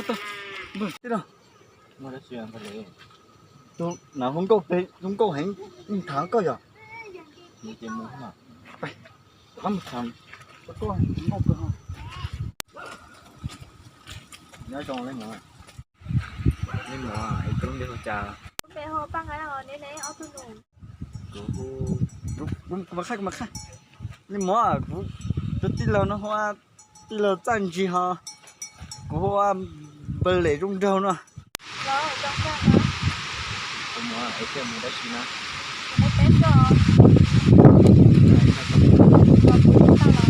Tuh, bơ, thế đâu? Mà đã chuyện phải lấy Tôi nào không câu hành, thắng câu giờ. một tiền mua mà Không thắng, có hành, không câu không. Nhớ tròn lên rồi. nên mà ấy cũng đi hỗ trợ Mẹ hồ băng cái nào nên đấy ở tôi nụ. Cũng mà khác. Nhưng mà cũng tôi tin là nó hoa, tin là chân gì ha, cũng hoa bờ lệ rung râu nữa. Đó ở trong ra đó. cũng mà ấy tiền mua đã xin á Nó tết rồi. Và cũng tao là.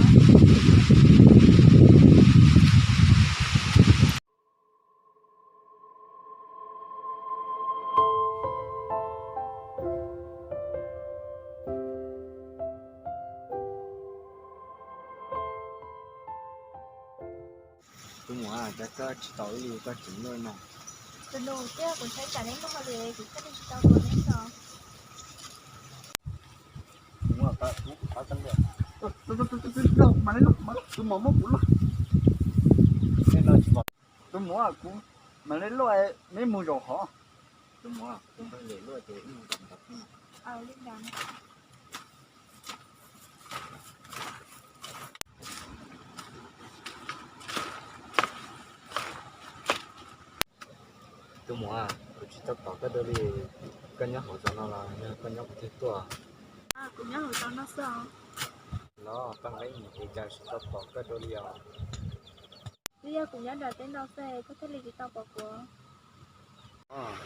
cũng mà chắc có chỉ tối đi có chỉnh luôn mà Từ nụ chứ cũng thấy cả đến lúc mà về thì chắc là chỉ tao vừa đến rồi. Đúng rồi, ta cân được. Mà lấy lúc tôi mò mốc cũng lúc. nên nó chỉ bảo Tôi muốn là cũng mà lấy loại mấy mùi dầu hả? đúng mà cũng phải lấy luôn thì cũng tập tập Lên đằng. đúng mà chỉ tập tập cái đó đi cân nhắc hỗ trợ nó là cân nhắc thiết tua Cũng nhớ hồi tao nó sợ. nó tăng ấy thì cha sẽ tập tập cái đó đi à Bây giờ cũng nhớ đợt đến đâu xe có thể là chỉ tao bỏ của.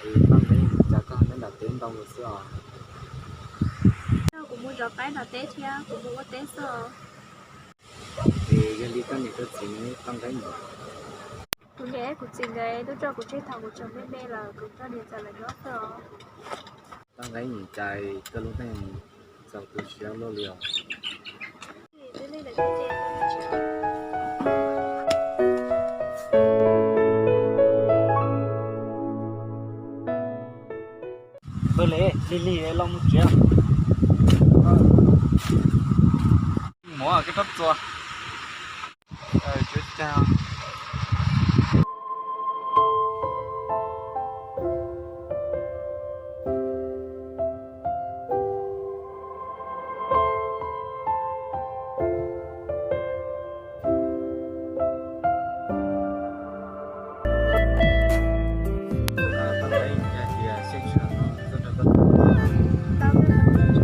thì tăng ấy cha có nên là tiến đông được xưa Tao cũng muốn rõ cái là tết nha, cũng muốn có tết sợ. thì dân đi cái này có chỉ tăng cái nữa Cũng nhớ cũng trình đấy, tôi cho cũng chơi thằng của chồng bên đây là cũng cho điện thoại là nhớ sợ. tăng cái nhìn chạy cái lúc này sau tôi sẽ lo liệu Thì tôi lên là cái chè tôi chả. Bơ lệ, lì long một chuyện. Mua cái tóc chua. Chú chào. tăng cái nhà thì sẽ chở nó rất là tốt Tao với nó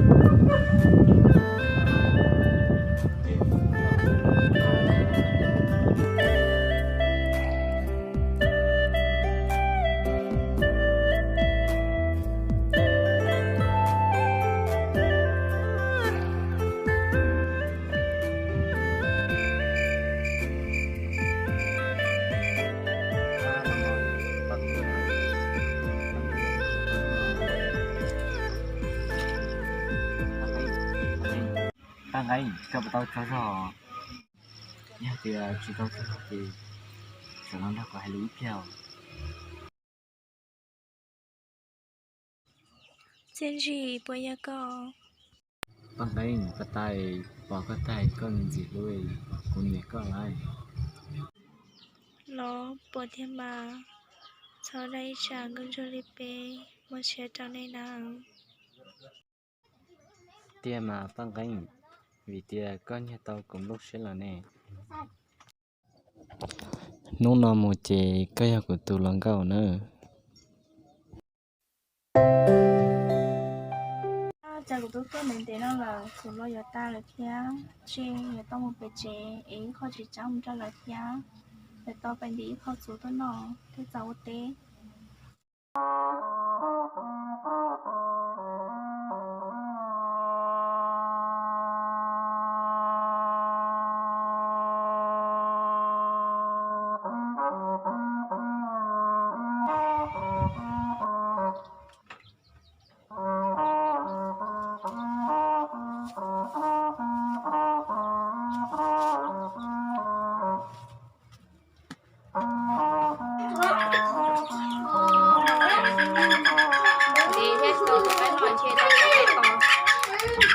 tăng cái cho tao cho rõ nhà thì chỉ tao cho thì sẽ nó đã có hai lý theo trên gì bây giờ có. tăng cái tay bỏ cái tay con gì lui con nhẹ có lại Nó bỏ thêm mà. Sau đây chàng gần cho lì bê. Một chế trong đây nào. tia mà tăng cái vì tia con nhà tao cũng lúc sẽ là nè nó nó một chế cái của tụi lần gạo nữa Chả của tôi có mình thế nào là của lo giờ ta là thia. Chê giờ tao một bề chê. Ý khó chỉ trong cho là thia. phải to phải đi khó số tôi nọ thế cháu tế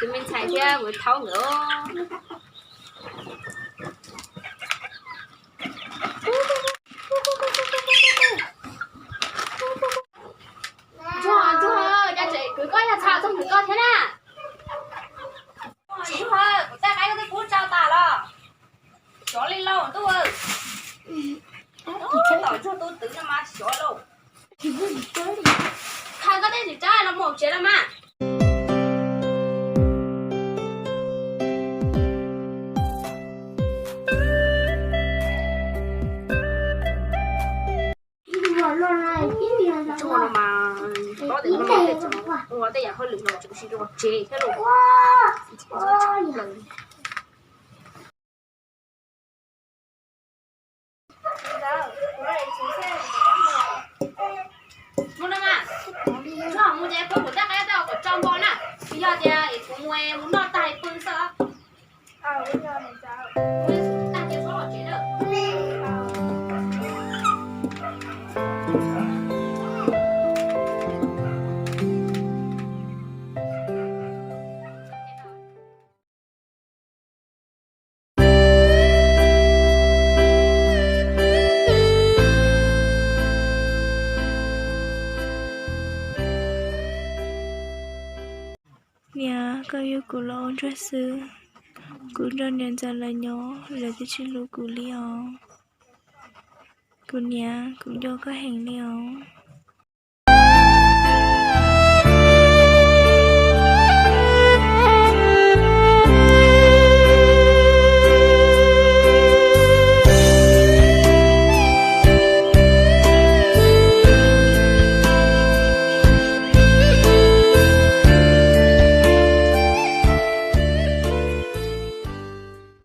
thì mình xài kia với tháo nữa chú ơi cha chị cứ coi là sao xong cứ coi thế nào chú ơi của ta cái có cái cú trao tà lo chó lên lâu tôi ơi tỏi cho tôi tự làm mà chó lâu khai cái đấy thì cha là một chế là mà cho nó mà có thể nó để cho nó có thể hơi lửng lò chịu xí cho chế thế rồi muốn đâu mà cho muốn chơi phun của ta cái tao có trong bò nè bây giờ thì cũng nghe muốn nó tay phun sợ bây giờ này sao ta chơi có chế được nhà có yêu của lo cho sư cũng cho nên ra là nhỏ là cái chuyện lũ của liao của nhà cũng cho có hành liao